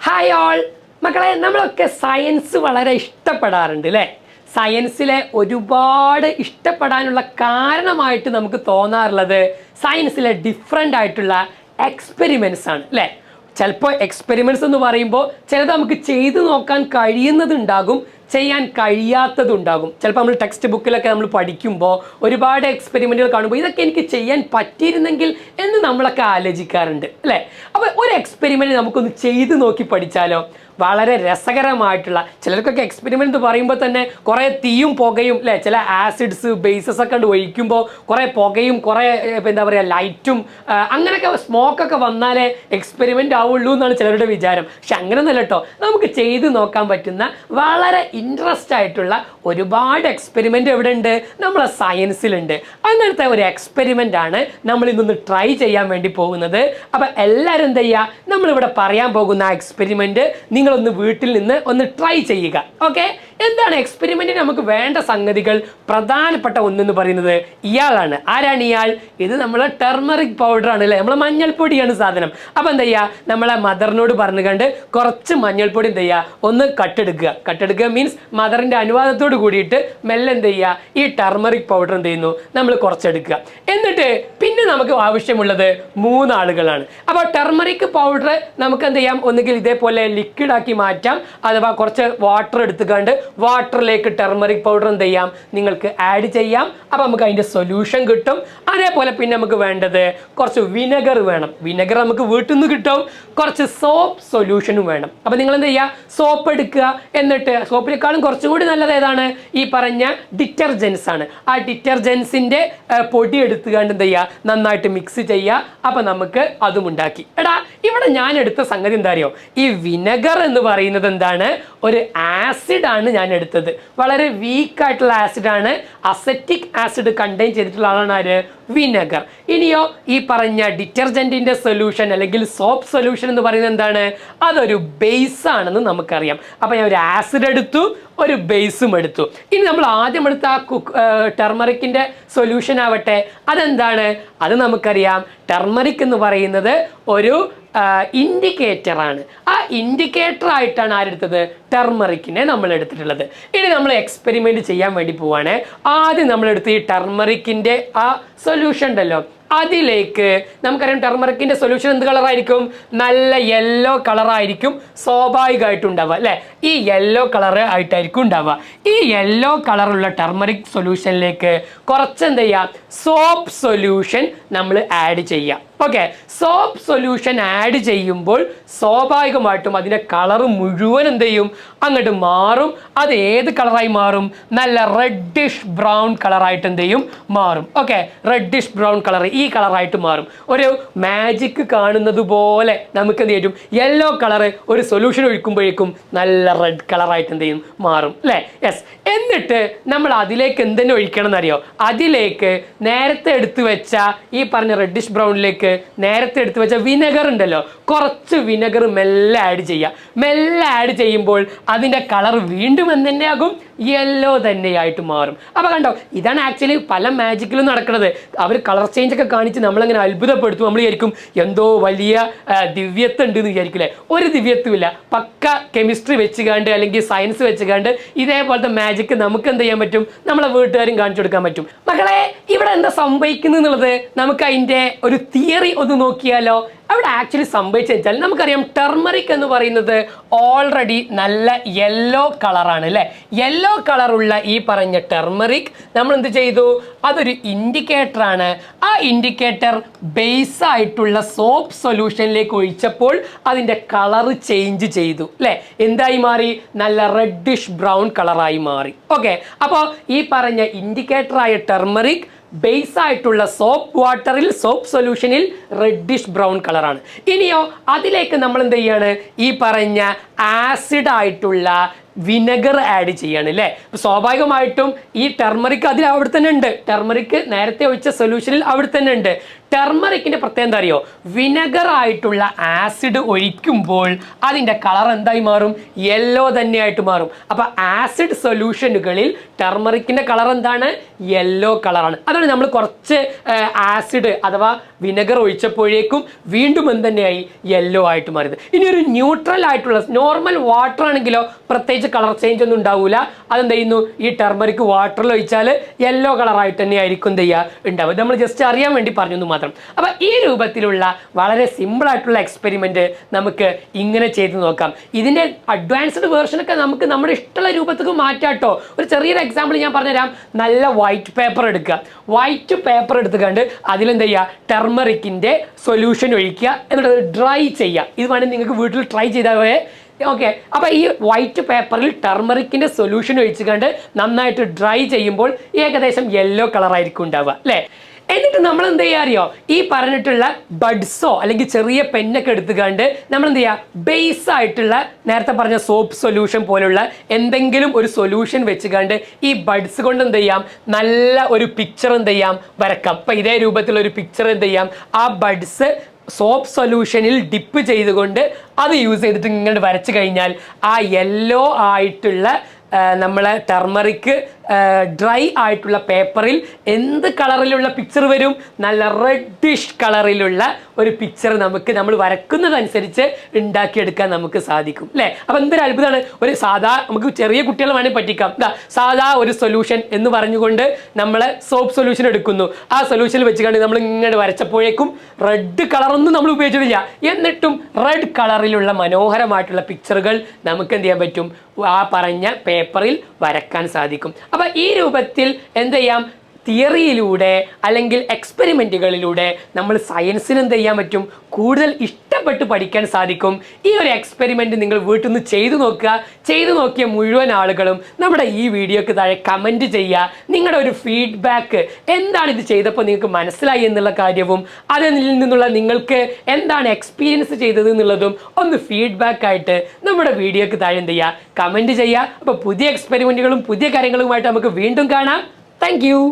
Hi all മക്കളെ, നമ്മളൊക്കെ science വളരെ ഇഷ്ടപ്പെടാറുണ്ട് അല്ലേ? സയൻസിലെ ഒരുപാട് ഇഷ്ടപ്പെടാനുള്ള കാരണമായിട്ട് നമുക്ക് തോന്നാറുള്ളത് സയൻസിലെ ഡിഫറെൻ്റ് ആയിട്ടുള്ള എക്സ്പെരിമെൻറ്റ്സ് ആണ് അല്ലേ? ചിലപ്പോൾ എക്സ്പെരിമെൻറ്റ്സ് എന്ന് പറയുമ്പോൾ ചിലത് നമുക്ക് ചെയ്തു നോക്കാൻ കഴിയുന്നതുണ്ടാകും, ചെയ്യാൻ കഴിയാത്തതുണ്ടാകും. ചിലപ്പോൾ നമ്മൾ ടെക്സ്റ്റ് ബുക്കിലൊക്കെ നമ്മൾ പഠിക്കുമ്പോൾ ഒരുപാട് എക്സ്പെരിമെൻറ്റുകൾ കാണുമ്പോൾ ഇതൊക്കെ എനിക്ക് ചെയ്യാൻ പറ്റിയിരുന്നെങ്കിൽ എന്ന് നമ്മളൊക്കെ ആലോചിക്കാറുണ്ട് അല്ലേ? അപ്പോൾ ഒരു എക്സ്പെരിമെൻറ്റ് നമുക്കൊന്ന് ചെയ്ത് നോക്കി പഠിച്ചാലോ? വളരെ രസകരമായിട്ടുള്ള, ചിലർക്കൊക്കെ എക്സ്പെരിമെൻ്റ് എന്ന് പറയുമ്പോൾ തന്നെ കുറേ തീയും പുകയും അല്ലേ, ചില ആസിഡ്സ് ബേസസ് ഒക്കെ ഉണ്ട് ഒഴിക്കുമ്പോൾ കുറേ പുകയും കുറേ എന്താ പറയുക ലൈറ്റും അങ്ങനെയൊക്കെ സ്മോക്കൊക്കെ വന്നാലേ എക്സ്പെരിമെൻ്റ് ആവുള്ളൂ എന്നാണ് ചിലരുടെ വിചാരം. പക്ഷെ അങ്ങനെയൊന്നുമല്ല കേട്ടോ. നമുക്ക് ചെയ്ത് നോക്കാൻ പറ്റുന്ന വളരെ ഇൻട്രസ്റ്റ് ആയിട്ടുള്ള ഒരുപാട് എക്സ്പെരിമെൻ്റ് എവിടെ ഉണ്ട്? നമ്മളെ സയൻസിലുണ്ട്. അങ്ങനത്തെ ഒരു എക്സ്പെരിമെൻ്റ് ആണ് നമ്മൾ ഇന്നൊന്ന് ട്രൈ ചെയ്യാൻ വേണ്ടി പോകുന്നത്. അപ്പം എല്ലാവരും എന്താ ചെയ്യുക, നമ്മളിവിടെ പറയാൻ പോകുന്ന ആ എക്സ്പെരിമെൻ്റ് നിങ്ങളൊന്ന് വീട്ടിൽ നിന്ന് ഒന്ന് ട്രൈ ചെയ്യുക. ഓക്കെ, എന്താണ് എക്സ്പെരിമെൻറ്റിന് നമുക്ക് വേണ്ട സംഗതികൾ? പ്രധാനപ്പെട്ട ഒന്നെന്ന് പറയുന്നത് ഇയാളാണ്. ആരാണ് ഇയാൾ? ഇത് നമ്മളെ ടെർമറിക് പൗഡർ ആണ് അല്ലേ, നമ്മളെ മഞ്ഞൾപ്പൊടിയാണ് സാധനം. അപ്പം എന്താ ചെയ്യുക, നമ്മളെ മദറിനോട് പറഞ്ഞു കണ്ട് കുറച്ച് മഞ്ഞൾപ്പൊടി എന്ത് ചെയ്യുക, ഒന്ന് കട്ടെടുക്കുക മീൻസ് മദറിൻ്റെ അനുവാദത്തോട് കൂടിയിട്ട് മെല്ലെ എന്ത് ചെയ്യുക, ഈ ടെർമറിക് പൗഡർ എന്ത് ചെയ്യുന്നു, നമ്മൾ കുറച്ചെടുക്കുക. എന്നിട്ട് പിന്നെ നമുക്ക് ആവശ്യമുള്ളത് 3 ആളുകളാണ്. അപ്പോൾ ടെർമറിക് പൗഡർ നമുക്ക് എന്ത് ചെയ്യാം, ഒന്നുകിൽ ഇതേപോലെ ലിക്വിഡ് ആക്കി മാറ്റാം, അഥവാ കുറച്ച് വാട്ടർ എടുത്തുകൊണ്ട് വാട്ടറിലേക്ക് ടെർമറിക് പൗഡർ എന്ത് ചെയ്യാം, നിങ്ങൾക്ക് ആഡ് ചെയ്യാം. അപ്പോൾ നമുക്ക് അതിൻ്റെ സൊല്യൂഷൻ കിട്ടും. അതേപോലെ പിന്നെ നമുക്ക് വേണ്ടത് കുറച്ച് വിനെഗർ വേണം. വിനെഗർ നമുക്ക് വീട്ടിൽ നിന്ന് കിട്ടും. കുറച്ച് സോപ്പ് സൊല്യൂഷനും വേണം. അപ്പോൾ നിങ്ങൾ എന്ത് ചെയ്യുക, സോപ്പ് എടുക്കുക. എന്നിട്ട് സോപ്പിനേക്കാളും കുറച്ചും കൂടി നല്ലത് ഏതാണ്? ഈ പറഞ്ഞ ഡിറ്റർജൻസ് ആണ്. ആ ഡിറ്റർജൻസിൻ്റെ പൊടി എടുത്തുകൊണ്ട് എന്ത് ചെയ്യുക, നന്നായിട്ട് മിക്സ് ചെയ്യുക. അപ്പം നമുക്ക് അതും ഉണ്ടാക്കി. എടാ, ഇവിടെ ഞാൻ എടുത്ത സംഗതി എന്താ അറിയോ? ഈ വിനെഗർ എന്ന് പറയുന്നത് എന്താണ്? ഒരു ആസിഡ് ആണ് ഞാൻ എടുത്തത്. വളരെ വീക്കായിട്ടുള്ള ആസിഡാണ്. അസറ്റിക് ആസിഡ് കണ്ടെയ്ൻ ചെയ്തിട്ടുള്ള ആളാണ് ആര്? വിനെഗർ. ഇനിയോ ഈ പറഞ്ഞ ഡിറ്റർജൻറ്റിൻ്റെ സൊല്യൂഷൻ അല്ലെങ്കിൽ സോപ്പ് സൊല്യൂഷൻ എന്ന് പറയുന്നത് എന്താണ്? അതൊരു ബേസ് ആണെന്ന് നമുക്കറിയാം. അപ്പോൾ ഞാൻ ഒരു ആസിഡ് എടുത്തു, ഒരു ബേസും എടുത്തു. ഇനി നമ്മൾ ആദ്യം എടുത്ത ആ ടെർമറിക്കിൻ്റെ സൊല്യൂഷൻ ആവട്ടെ, അതെന്താണ്? അത് നമുക്കറിയാം. ടെർമറിക് എന്ന് പറയുന്നത് ഒരു ഇൻഡിക്കേറ്റർ ആണ്. ആ ഇൻഡിക്കേറ്റർ ആയിട്ടാണ് ആരെടുത്തത്? ടെർമറിക്കിനെ നമ്മൾ എടുത്തിട്ടുള്ളത്. ഇനി നമ്മൾ എക്സ്പെരിമെൻ്റ് ചെയ്യാൻ വേണ്ടി പോവാണ്. ആദ്യം നമ്മളെടുത്ത് ഈ ടെർമറിക്കിൻ്റെ ആ സൊല്യൂഷൻ ഉണ്ടല്ലോ, അതിലേക്ക് നമുക്കറിയാം ടെർമറിക്കിൻ്റെ സൊല്യൂഷൻ എന്ത് കളറായിരിക്കും? നല്ല യെല്ലോ കളറായിരിക്കും സ്വാഭാവികമായിട്ടും ഉണ്ടാവുക അല്ലേ? ഈ യെല്ലോ കളർ ആയിട്ടായിരിക്കും ഉണ്ടാവുക. ഈ യെല്ലോ കളറുള്ള ടെർമറിക് സൊല്യൂഷനിലേക്ക് കുറച്ച് എന്ത് ചെയ്യുക, സോപ്പ് സൊല്യൂഷൻ നമ്മൾ ആഡ് ചെയ്യാം. ഓക്കെ, സോപ്പ് സൊല്യൂഷൻ ആഡ് ചെയ്യുമ്പോൾ സ്വാഭാവികമായിട്ടും അതിൻ്റെ കളർ മുഴുവൻ എന്ത് ചെയ്യും, അങ്ങോട്ട് മാറും. അത് ഏത് കളറായി മാറും? നല്ല റെഡിഷ് ബ്രൗൺ കളറായിട്ട് എന്ത് ചെയ്യും, മാറും. ഓക്കെ, റെഡിഷ് ബ്രൗൺ കളർ ഈ കളറായിട്ട് മാറും. ഒരു മാജിക് കാണുന്നത് പോലെ നമുക്ക് എന്ത് ചെയ്യും, യെല്ലോ കളർ ഒരു സൊല്യൂഷൻ ഒഴിക്കുമ്പോഴേക്കും നല്ല റെഡ് കളറായിട്ട് എന്ത് ചെയ്യും, മാറും അല്ലേ? യെസ്. എന്നിട്ട് നമ്മൾ അതിലേക്ക് എന്തെന്നെ ഒഴിക്കണം എന്നറിയോ? അതിലേക്ക് നേരത്തെ എടുത്തു വെച്ച ഈ പറഞ്ഞ റെഡിഷ് ബ്രൗണിലേക്ക് നേരത്തെ എടുത്തു വെച്ച വിനെഗർ ഉണ്ടല്ലോ, കുറച്ച് വിനെഗർ മെല്ലെ ആഡ് ചെയ്യുക. മെല്ലെ ആഡ് ചെയ്യുമ്പോൾ അതിൻ്റെ കളർ വീണ്ടും എന്തെന്നെയാകും, യെല്ലോ തന്നെയായിട്ട് മാറും. അപ്പോൾ കണ്ടോ, ഇതാണ് ആക്ച്വലി പല മാജിക്കിലും നടക്കുന്നത്. അവർ കളർ ചേഞ്ച് ഒക്കെ കാണിച്ച് നമ്മളങ്ങനെ അത്ഭുതപ്പെടുത്തും. നമ്മൾ വിചാരിക്കും എന്തോ വലിയ ദിവ്യത്വം ഉണ്ട് എന്ന് വിചാരിക്കില്ലേ? ഒരു ദിവ്യത്വമില്ല. പക്ക കെമിസ്ട്രി വെച്ചുകാണ്ട് അല്ലെങ്കിൽ സയൻസ് വെച്ചുകാണ്ട് ഇതേപോലത്തെ മാജിക്ക് നമുക്ക് എന്ത് ചെയ്യാൻ പറ്റും, നമ്മളെ വീട്ടുകാരും കാണിച്ചു കൊടുക്കാൻ പറ്റും. മക്കളെ, ഇവിടെ എന്താ സംഭവിക്കുന്നത് എന്നുള്ളത് നമുക്ക് അതിൻ്റെ ഒരു തിയറി ഒന്ന് നോക്കിയാലോ? അവിടെ ആക്ച്വലി സംഭവിച്ചു വെച്ചാൽ നമുക്കറിയാം ടെർമറിക് എന്ന് പറയുന്നത് ഓൾറെഡി നല്ല യെല്ലോ കളറാണ് അല്ലേ? യെല്ലോ കളറുള്ള ഈ പറഞ്ഞ ടെർമറിക് നമ്മൾ എന്ത് ചെയ്തു, അതൊരു ഇൻഡിക്കേറ്ററാണ്. ആ ഇൻഡിക്കേറ്റർ ബേസ് ആയിട്ടുള്ള സോപ്പ് സൊല്യൂഷനിലേക്ക് ഒഴിച്ചപ്പോൾ അതിൻ്റെ കളർ ചേഞ്ച് ചെയ്തു അല്ലേ? എന്തായി മാറി? നല്ല റെഡിഷ് ബ്രൗൺ കളറായി മാറി. ഓക്കെ, അപ്പോൾ ഈ പറഞ്ഞ ഇൻഡിക്കേറ്ററായ ടെർമറിക് ബേസ് ആയിട്ടുള്ള സോപ്പ് വാട്ടറിൽ, സോപ്പ് സൊല്യൂഷനിൽ റെഡിഷ് ബ്രൗൺ കളറാണ്. ഇനിയോ അതിലേക്ക് നമ്മൾ എന്ത് ചെയ്യാണ്, ഈ പറഞ്ഞ ആസിഡ് ആയിട്ടുള്ള വിനെഗർ ആഡ് ചെയ്യാണ് അല്ലേ? സ്വാഭാവികമായിട്ടും ഈ ടെർമറിക് അതിൽ അവിടെ തന്നെ ഉണ്ട്. ടെർമറിക് നേരത്തെ ഒഴിച്ച സൊല്യൂഷനിൽ അവിടെ തന്നെ ഉണ്ട്. ടെർമറിക്കിന്റെ പ്രത്യേകത എന്താ അറിയോ? വിനെഗർ ആയിട്ടുള്ള ആസിഡ് ഒഴിക്കുമ്പോൾ അതിന്റെ കളർ എന്തായി മാറും? യെല്ലോ തന്നെയായിട്ട് മാറും. അപ്പൊ ആസിഡ് സൊല്യൂഷനുകളിൽ ടെർമറിക്കിന്റെ കളർ എന്താണ്? യെല്ലോ കളറാണ്. അതാണ് നമ്മൾ കുറച്ച് ആസിഡ് അഥവാ വിനെഗർ ഒഴിച്ചപ്പോഴേക്കും വീണ്ടും എന്തുതന്നെയായി? യെല്ലോ ആയിട്ട് മാറിയത്. ഇനി ഒരു ന്യൂട്രൽ ആയിട്ടുള്ള നോർമൽ വാട്ടർ ആണെങ്കിലോ പ്രത്യേകിച്ച് കളർ ചേഞ്ച് ഒന്നും ഉണ്ടാവില്ല. അതെന്ത് ചെയ്യുന്നു? ഈ ടെർമറിക് വാട്ടറിൽ ഒഴിച്ചാൽ യെല്ലോ കളറായിട്ട് തന്നെ ആയിരിക്കും എന്ത് ചെയ്യുക ഉണ്ടാവുക. നമ്മൾ ജസ്റ്റ് അറിയാൻ വേണ്ടി പറഞ്ഞു മാത്രം. അപ്പൊ ഈ രൂപത്തിലുള്ള വളരെ സിമ്പിൾ ആയിട്ടുള്ള എക്സ്പെരിമെന്റ് നമുക്ക് ഇങ്ങനെ ചെയ്ത് നോക്കാം. ഇതിന്റെ അഡ്വാൻസ്ഡ് വേർഷനൊക്കെ നമുക്ക് നമ്മുടെ ഇഷ്ടമുള്ള രൂപത്തേക്ക് മാറ്റാട്ടോ. ഒരു ചെറിയൊരു എക്സാമ്പിൾ ഞാൻ പറഞ്ഞുതരാം. നല്ല വൈറ്റ് പേപ്പർ എടുക്കുക. വൈറ്റ് പേപ്പർ എടുത്തുകൊണ്ട് അതിലെന്ത് ചെയ്യുക? ടെർമറിക്കിന്റെ സൊല്യൂഷൻ ഒഴിക്കുക, എന്നിട്ട് ഡ്രൈ ചെയ്യുക. ഇത് വേണമെങ്കിൽ നിങ്ങൾക്ക് വീട്ടിൽ ട്രൈ ചെയ്താൽ ഓക്കെ. അപ്പൊ ഈ വൈറ്റ് പേപ്പറിൽ ടെർമറിക്കിന്റെ സൊല്യൂഷൻ ഒഴിച്ചുകൊണ്ട് നന്നായിട്ട് ഡ്രൈ ചെയ്യുമ്പോൾ ഏകദേശം യെല്ലോ കളറായിരിക്കും ഉണ്ടാവുക അല്ലേ? എന്നിട്ട് നമ്മൾ എന്ത് ചെയ്യുക അറിയോ? ഈ പറഞ്ഞിട്ടുള്ള ബഡ്സോ അല്ലെങ്കിൽ ചെറിയ പെന്നൊക്കെ എടുത്തുകൊണ്ട് നമ്മൾ എന്ത് ചെയ്യുക? ബേസ് ആയിട്ടുള്ള നേരത്തെ പറഞ്ഞ സോപ്പ് സൊല്യൂഷൻ പോലുള്ള എന്തെങ്കിലും ഒരു സൊല്യൂഷൻ വെച്ചുകൊണ്ട് ഈ ബഡ്സ് കൊണ്ട് എന്ത് ചെയ്യാം? നല്ല ഒരു പിക്ചർ എന്ത് ചെയ്യാം? വരക്കാം. അപ്പം ഇതേ രൂപത്തിലുള്ള ഒരു പിക്ചർ എന്ത് ചെയ്യാം? ആ ബഡ്സ് സോപ്പ് സൊല്യൂഷനിൽ ഡിപ്പ് ചെയ്തുകൊണ്ട് അത് യൂസ് ചെയ്തിട്ട് ഇങ്ങോട്ട് വരച്ചു കഴിഞ്ഞാൽ ആ യെല്ലോ ആയിട്ടുള്ള നമ്മളെ ടെർമറിക് ഡ്രൈ ആയിട്ടുള്ള പേപ്പറിൽ എന്ത് കളറിലുള്ള പിക്ചർ വരും? നല്ല റെഡിഷ് കളറിലുള്ള ഒരു പിക്ചർ നമുക്ക് നമ്മൾ വരക്കുന്നതനുസരിച്ച് ഉണ്ടാക്കിയെടുക്കാൻ നമുക്ക് സാധിക്കും അല്ലേ? അപ്പം എന്തൊരു അത്ഭുതമാണ്. ഒരു സാധാ നമുക്ക് ചെറിയ കുട്ടികൾ വേണമെങ്കിൽ പറ്റിക്കാം. സാധാ ഒരു സൊല്യൂഷൻ എന്ന് പറഞ്ഞുകൊണ്ട് നമ്മൾ സോപ്പ് സൊല്യൂഷൻ എടുക്കുന്നു. ആ സൊല്യൂഷനിൽ വെച്ചുകൊണ്ട് നമ്മൾ ഇങ്ങോട്ട് വരച്ചപ്പോഴേക്കും റെഡ് കളറൊന്നും നമ്മൾ ഉപയോഗിച്ചിട്ടില്ല. എന്നിട്ടും റെഡ് കളറിലുള്ള മനോഹരമായിട്ടുള്ള പിക്ചറുകൾ നമുക്ക് എന്ത് ചെയ്യാൻ പറ്റും? ആ പറഞ്ഞ പേപ്പറിൽ വരക്കാൻ സാധിക്കും. അപ്പം ഈ രൂപത്തിൽ എന്ത് ചെയ്യാം? തിയറിയിലൂടെ അല്ലെങ്കിൽ എക്സ്പെരിമെൻറ്റുകളിലൂടെ നമ്മൾ സയൻസിന് എന്ത് ചെയ്യാൻ പറ്റും? കൂടുതൽ ഇഷ്ടപ്പെട്ട് പഠിക്കാൻ സാധിക്കും. ഈ ഒരു എക്സ്പെരിമെൻറ്റ് നിങ്ങൾ വീട്ടിൽ നിന്ന് ചെയ്തു നോക്കുക. ചെയ്തു നോക്കിയ മുഴുവൻ ആളുകളും നമ്മുടെ ഈ വീഡിയോക്ക് താഴെ കമൻറ്റ് ചെയ്യുക. നിങ്ങളുടെ ഒരു ഫീഡ്ബാക്ക്, എന്താണ് ഇത് ചെയ്തപ്പോൾ നിങ്ങൾക്ക് മനസ്സിലായി എന്നുള്ള കാര്യവും അതിൽ നിന്നുള്ള നിങ്ങൾക്ക് എന്താണ് എക്സ്പീരിയൻസ് ചെയ്തത് എന്നുള്ളതും ഒന്ന് ഫീഡ്ബാക്കായിട്ട് നമ്മുടെ വീഡിയോക്ക് താഴെ എന്ത് ചെയ്യുക? കമൻറ്റ് ചെയ്യുക. അപ്പോൾ പുതിയ എക്സ്പെരിമെൻറ്റുകളും പുതിയ കാര്യങ്ങളുമായിട്ട് നമുക്ക് വീണ്ടും കാണാം. Thank you.